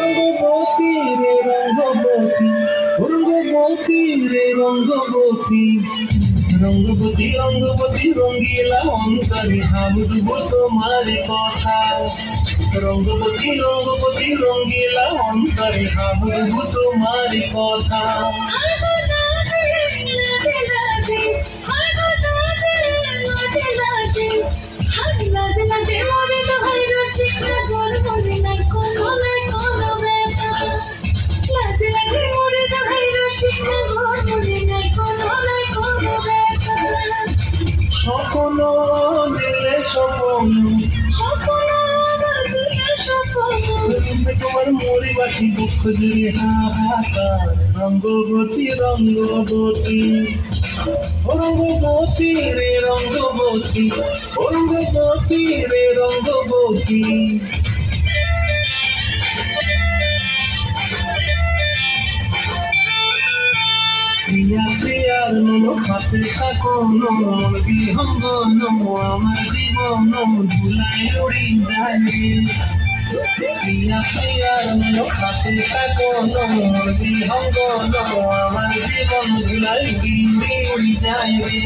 রঙ্গবতী রে রঙ্গবতী, রঙ্গবতী রে রঙ্গবতী, রঙ্গবতী রঙ্গবতী রঙ্গিলা অন্তরে ভাবুব তোমার কথা। রঙ্গবতী রঙ্গবতী রঙ্গিলা অন্তরে ভাবুব তোমার কথা। স্বপ্ন দিলে স্বপ্ন, তোমার মরিবাসী দুঃখ জুড়ে হাহাকার। রঙ্গবতী রঙ্গবতী, রঙ্গবতী রে রঙ্গবতী, রঙ্গবতী রে রঙ্গবতী। প্রিয়া প্রিয়ার মনো হাতে থাকো মন বিহঙ্গন, আমার জীবন ধুলায় উড়ি যায় রে। প্রিয়া প্রিয়ার মনো হাতে থাকো মন বিহঙ্গন, আমার জীবন ধুলায় উড়ি যায় রে।